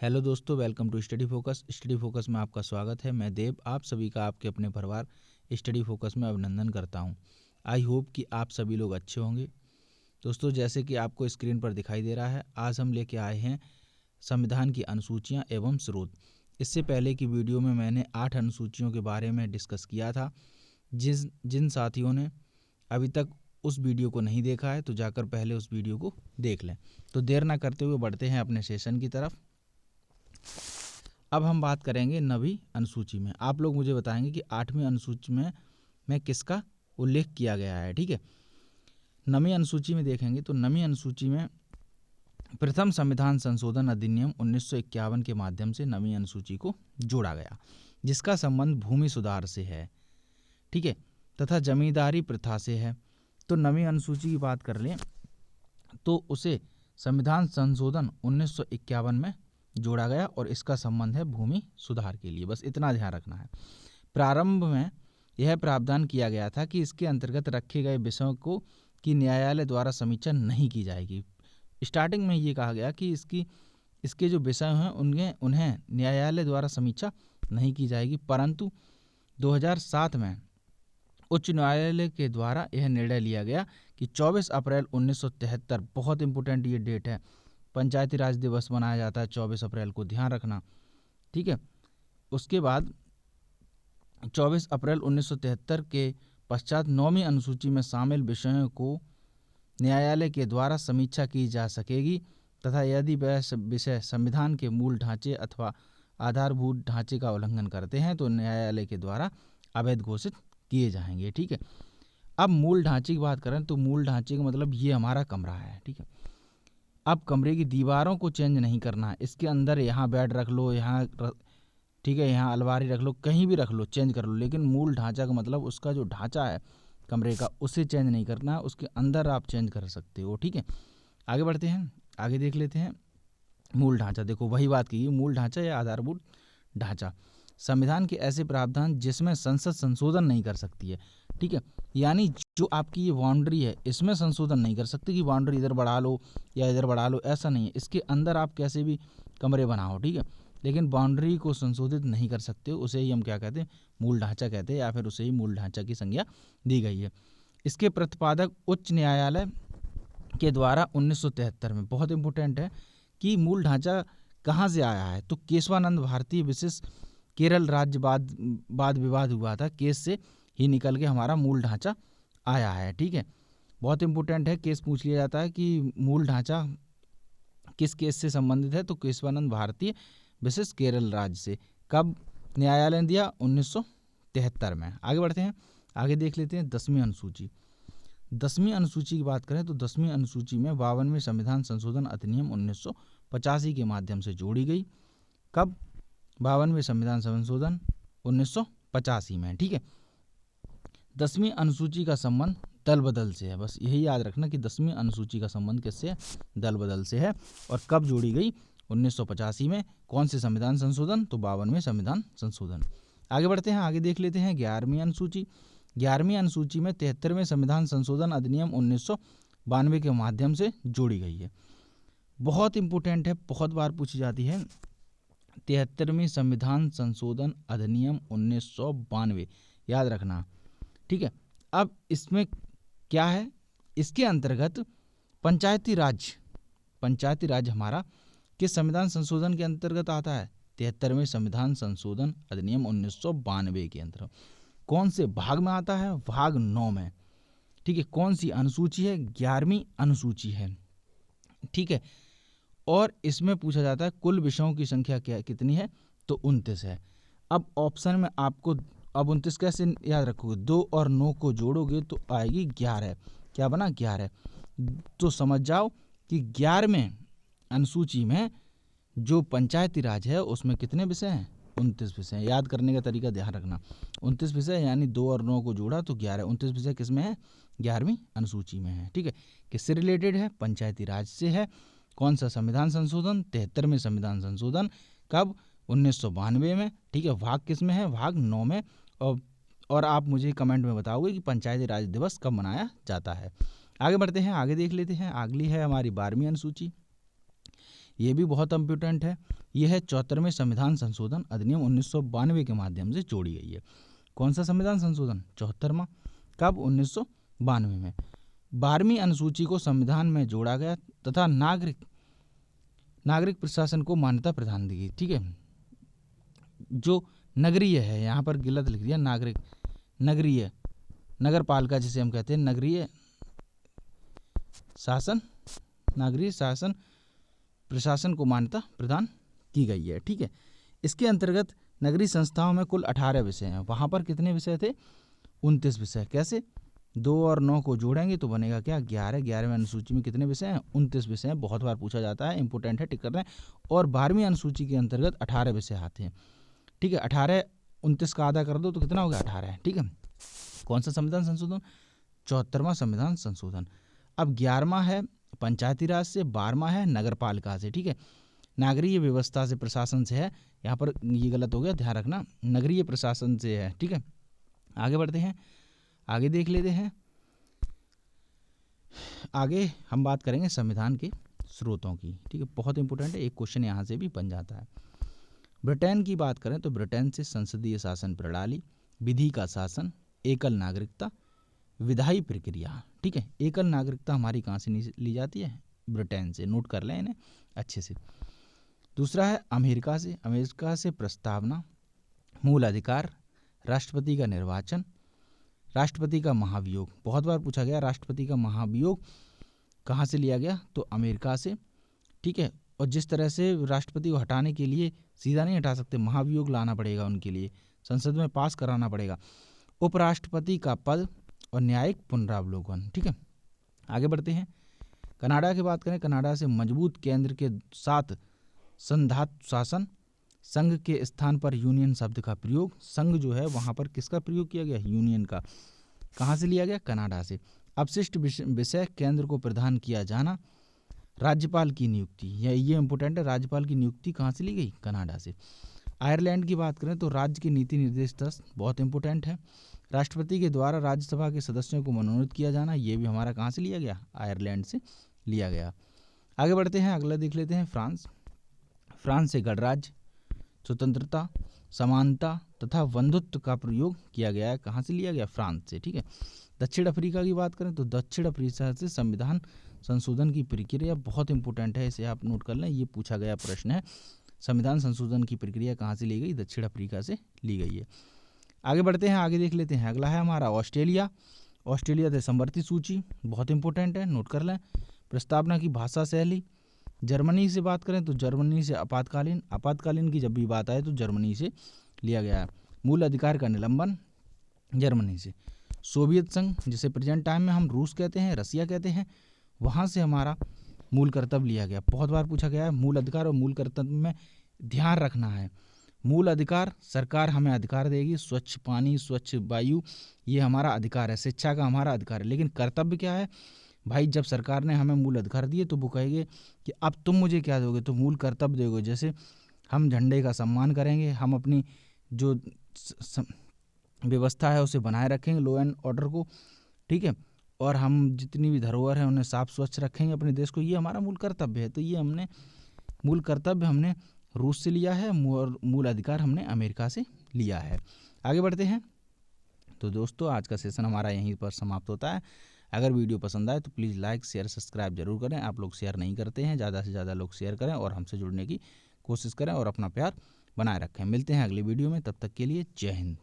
Hello दोस्तों, welcome to Study Focus. Study Focus में आपका स्वागत है। मैं देव आप सभी का आपके अपने परिवार स्टडी फोकस में अभिनंदन करता हूं। आई होप कि आप सभी लोग अच्छे होंगे। दोस्तों, जैसे कि आपको स्क्रीन पर दिखाई दे रहा है, आज हम लेके आए हैं संविधान की अनुसूचियां एवं स्रोत। इससे पहले की वीडियो में मैंने 8 अनुसूचियों के बारे में डिस्कस किया था। जिन साथियों ने अभी तक उस वीडियो को नहीं देखा है तो जाकर पहले उस वीडियो को देख लें। तो देर ना करते हुए बढ़ते हैं अपने सेशन की तरफ। अब हम बात करेंगे नवीं अनुसूची में। आप लोग मुझे बताएंगे कि 8वीं अनुसूची में किसका उल्लेख किया गया है। ठीक है, नवीं अनुसूची में देखेंगे तो नवीं अनुसूची में प्रथम संविधान संशोधन अधिनियम 1951 के माध्यम से नवीं अनुसूची को जोड़ा गया, जिसका संबंध भूमि सुधार से है। ठीक है, तथा जमींदारी प्रथा से है। तो नवीं अनुसूची की बात कर लें तो उसे संविधान संशोधन 1951 में जोड़ा गया और इसका संबंध है भूमि सुधार के लिए। बस इतना ध्यान रखना है। प्रारंभ में यह प्रावधान किया गया था कि इसके अंतर्गत रखे गए विषयों को कि न्यायालय द्वारा समीक्षा नहीं की जाएगी। स्टार्टिंग में ये कहा गया कि इसके जो विषय हैं उन्हें न्यायालय द्वारा समीक्षा नहीं की जाएगी, परंतु 2007 में उच्च न्यायालय के द्वारा यह निर्णय लिया गया कि 24 अप्रैल 1973, बहुत इंपॉर्टेंट ये डेट है, पंचायती राज दिवस मनाया जाता है 24 अप्रैल को, ध्यान रखना। ठीक है, उसके बाद 24 अप्रैल 1973 के पश्चात 9वीं अनुसूची में शामिल विषयों को न्यायालय के द्वारा समीक्षा की जा सकेगी तथा यदि वह विषय संविधान के मूल ढांचे अथवा आधारभूत ढांचे का उल्लंघन करते हैं तो न्यायालय के द्वारा अवैध घोषित किए जाएंगे। ठीक है, अब मूल ढांचे की बात करें तो मूल ढांचे का मतलब ये हमारा कमरा है। ठीक है, अब कमरे की दीवारों को चेंज नहीं करना है। इसके अंदर यहाँ बेड रख लो, ठीक है, यहाँ अलमारी रख लो, कहीं भी रख लो, चेंज कर लो, लेकिन मूल ढांचा का मतलब उसका जो ढांचा है कमरे का उसे चेंज नहीं करना है। उसके अंदर आप चेंज कर सकते हो। ठीक है, आगे बढ़ते हैं, आगे देख लेते हैं मूल ढांचा। देखो वही बात की, मूल ढांचा या आधारभूत ढांचा संविधान के ऐसे प्रावधान जिसमें संसद संशोधन नहीं कर सकती है। ठीक है, यानी जो आपकी ये बाउंड्री है इसमें संशोधन नहीं कर सकते कि बाउंड्री इधर बढ़ा लो या इधर बढ़ा लो, ऐसा नहीं है। इसके अंदर आप कैसे भी कमरे बनाओ, ठीक है, लेकिन बाउंड्री को संशोधित नहीं कर सकते। उसे ही हम क्या कहते हैं, मूल ढांचा कहते हैं, या फिर उसे ही मूल ढांचा की संज्ञा दी गई है। इसके प्रतिपादक उच्च न्यायालय के द्वारा 1973 में, बहुत इंपॉर्टेंट है कि मूल ढांचा कहाँ से आया है, तो केशवानंद भारती विशेष केरल राज्य वाद विवाद हुआ था, केस से ही निकल के हमारा मूल ढांचा आया है। ठीक है, बहुत इंपॉर्टेंट है, केस पूछ लिया जाता है कि मूल ढांचा किस केस से संबंधित है, तो केशवानंद भारतीय विशेष केरल राज्य से। कब न्यायालय ने दिया? 1973 में। आगे बढ़ते हैं, आगे देख लेते हैं 10वीं अनुसूची। 10वीं अनुसूची की बात करें तो 10वीं अनुसूची में 52वें संविधान संशोधन अधिनियम 1985 के माध्यम से जोड़ी गई। कब? 52वें संविधान संशोधन 1985 में। ठीक है, 10वीं अनुसूची का संबंध दल बदल से है। बस यही याद रखना कि 10वीं अनुसूची का संबंध किससे है? दल बदल से है। और कब जोड़ी गई? 1985 में। कौन से संविधान संशोधन? तो 52वें संविधान संशोधन। आगे बढ़ते हैं, आगे देख लेते हैं 11वीं अनुसूची। 11वीं अनुसूची में 73वें संविधान संशोधन अधिनियम 1992 के माध्यम से जोड़ी गई है। बहुत इंपॉर्टेंट है, बहुत बार पूछी जाती है। 73वीं संविधान संशोधन अधिनियम 1992, याद रखना। ठीक है, अब इसमें क्या है? इसके अंतर्गत पंचायती राज हमारा किस संविधान संशोधन के अंतर्गत आता है? 73वें संविधान संशोधन अधिनियम 1992 के अंतर्गत। कौन से भाग में आता है? भाग 9 में। ठीक है, कौन सी अनुसूची है? 11वीं अनुसूची है। ठीक है, और इसमें पूछा जाता है कुल विषयों की संख्या कितनी है? तो 29 है। अब ऑप्शन में आपको, अब 29 कैसे याद रखोगे? 2 और 9 को जोड़ोगे तो आएगी 11। क्या बना? 11। तो समझ जाओ कि 11वें अनुसूची में जो पंचायती राज है उसमें कितने विषय हैं? 29 विषय। याद करने का तरीका ध्यान रखना, 29 विषय, यानी 2 और 9 को जोड़ा तो 11। 29 विषय किस में है? 11वीं अनुसूची में है। ठीक है, किससे रिलेटेड है? पंचायती राज से है। कौन सा संविधान संशोधन? 73वें संविधान संशोधन। कब? 1992 में। ठीक है, भाग किस में है? भाग 9 में। और आप मुझे कमेंट में बताओगे कि पंचायती राज दिवस कब मनाया जाता है। आगे बढ़ते हैं, आगे देख लेते हैं। अगली है हमारी 12वीं अनुसूची। ये भी बहुत इम्पोर्टेंट है। यह है 74वें संविधान संशोधन अधिनियम 1992 के माध्यम से जोड़ी गई है। कौन सा संविधान संशोधन? 74वां। कब? 1992 में। 12वीं अनुसूची को संविधान में जोड़ा गया तथा नागरिक प्रशासन को मान्यता प्रदान दी गई। ठीक है, जो नगरीय है, यहाँ पर गलत लिख दिया, नगरीय नगर पालिका जिसे हम कहते हैं, नगरीय शासन प्रशासन को मान्यता प्रदान की गई है। ठीक है, इसके अंतर्गत नगरीय संस्थाओं में कुल 18 विषय हैं। वहाँ पर कितने विषय थे? 29 विषय। कैसे? 2 और 9 को जोड़ेंगे तो बनेगा क्या? 11। 11वें अनुसूची में कितने विषय हैं? 29 विषय हैं। बहुत बार पूछा जाता है, इंपॉर्टेंट है, टिक करना है। और 12वीं अनुसूची के अंतर्गत 18 विषय आते हैं। ठीक है, 18 29 का आधा कर दो तो कितना हो गया? 18 है। ठीक है, कौन सा संविधान संशोधन? 74वां संविधान संशोधन। अब 11वां है पंचायती राज से, 12वां है नगर पालिका से। ठीक है, नागरीय व्यवस्था से, प्रशासन से है, यहाँ पर ये गलत हो गया, ध्यान रखना, नगरीय प्रशासन से है। ठीक है, आगे बढ़ते हैं, आगे देख लेते हैं। आगे हम बात करेंगे संविधान के स्रोतों की। ठीक है, बहुत इंपॉर्टेंट है, एक क्वेश्चन यहाँ से भी बन जाता है। ब्रिटेन की बात करें तो ब्रिटेन से संसदीय शासन प्रणाली, विधि का शासन, एकल नागरिकता, विधायी प्रक्रिया। ठीक है, एकल नागरिकता हमारी कहाँ से ली जाती है? ब्रिटेन से। नोट कर लें इन्हें अच्छे से। दूसरा है अमेरिका से प्रस्तावना, मूल अधिकार, राष्ट्रपति का निर्वाचन, राष्ट्रपति का महाभियोग। बहुत बार पूछा गया राष्ट्रपति का महाभियोग कहाँ से लिया गया? तो अमेरिका से। ठीक है, और जिस तरह से राष्ट्रपति को हटाने के लिए सीधा नहीं हटा सकते, महाभियोग लाना पड़ेगा उनके लिए, संसद में पास कराना पड़ेगा। उपराष्ट्रपति का पद और न्यायिक पुनरावलोकन। ठीक है, आगे बढ़ते हैं। कनाडा की बात करें, कनाडा से मजबूत केंद्र के साथ संघात्मक शासन, संघ के स्थान पर यूनियन शब्द का प्रयोग। संघ जो है वहाँ पर किसका प्रयोग किया गया? यूनियन का। कहाँ से लिया गया? कनाडा से। अपशिष्ट विषय केंद्र को प्रदान किया जाना, राज्यपाल की नियुक्ति, ये इंपॉर्टेंट है, राज्यपाल की नियुक्ति कहाँ से ली गई? कनाडा से। आयरलैंड की बात करें तो राज्य की नीति निर्देश 10, बहुत इंपॉर्टेंट है। राष्ट्रपति के द्वारा राज्यसभा के सदस्यों को मनोनीत किया जाना, ये भी हमारा कहाँ से लिया गया? आयरलैंड से लिया गया। आगे बढ़ते हैं, अगला देख लेते हैं फ्रांस से गणराज्य, स्वतंत्रता, समानता तथा बंधुत्व का प्रयोग किया गया है। कहाँ से लिया गया? फ्रांस से। ठीक है, दक्षिण अफ्रीका की बात करें तो दक्षिण अफ्रीका से संविधान संशोधन की प्रक्रिया, बहुत इंपॉर्टेंट है, इसे आप नोट कर लें, ये पूछा गया प्रश्न है। संविधान संशोधन की प्रक्रिया कहाँ से ली गई? दक्षिण अफ्रीका से ली गई है। आगे बढ़ते हैं, आगे देख लेते हैं। अगला है हमारा ऑस्ट्रेलिया से समवर्ती सूची, बहुत इंपॉर्टेंट है, नोट कर लें। प्रस्तावना की भाषा शैली, जर्मनी से बात करें तो जर्मनी से आपातकालीन की जब भी बात आए तो जर्मनी से लिया गया है। मूल अधिकार का निलंबन, जर्मनी से। सोवियत संघ, जिसे प्रेजेंट टाइम में हम रूस कहते हैं, रसिया कहते हैं, वहाँ से हमारा मूल कर्तव्य लिया गया। बहुत बार पूछा गया है मूल अधिकार और मूल कर्तव्य में ध्यान रखना है। मूल अधिकार, सरकार हमें अधिकार देगी, स्वच्छ पानी, स्वच्छ वायु, ये हमारा अधिकार है, शिक्षा का हमारा अधिकार है। लेकिन कर्तव्य क्या है भाई? जब सरकार ने हमें मूल अधिकार दिए तो वो कहेंगे कि अब तुम मुझे क्या दोगे? तो मूल कर्तव्य दोगे। जैसे हम झंडे का सम्मान करेंगे, हम अपनी जो व्यवस्था है उसे बनाए रखेंगे, लॉ एंड ऑर्डर को। ठीक है, और हम जितनी भी धरोहर है उन्हें साफ स्वच्छ रखेंगे अपने देश को, ये हमारा मूल कर्तव्य है। तो ये मूल कर्तव्य हमने रूस से लिया है और मूल अधिकार हमने अमेरिका से लिया है। आगे बढ़ते हैं। तो दोस्तों, आज का सेशन हमारा यहीं पर समाप्त होता है। अगर वीडियो पसंद आए तो प्लीज़ लाइक, शेयर, सब्सक्राइब जरूर करें। आप लोग शेयर नहीं करते हैं, ज़्यादा से ज़्यादा लोग शेयर करें और हमसे जुड़ने की कोशिश करें और अपना प्यार बनाए रखें। मिलते हैं अगली वीडियो में, तब तक के लिए जय हिंद।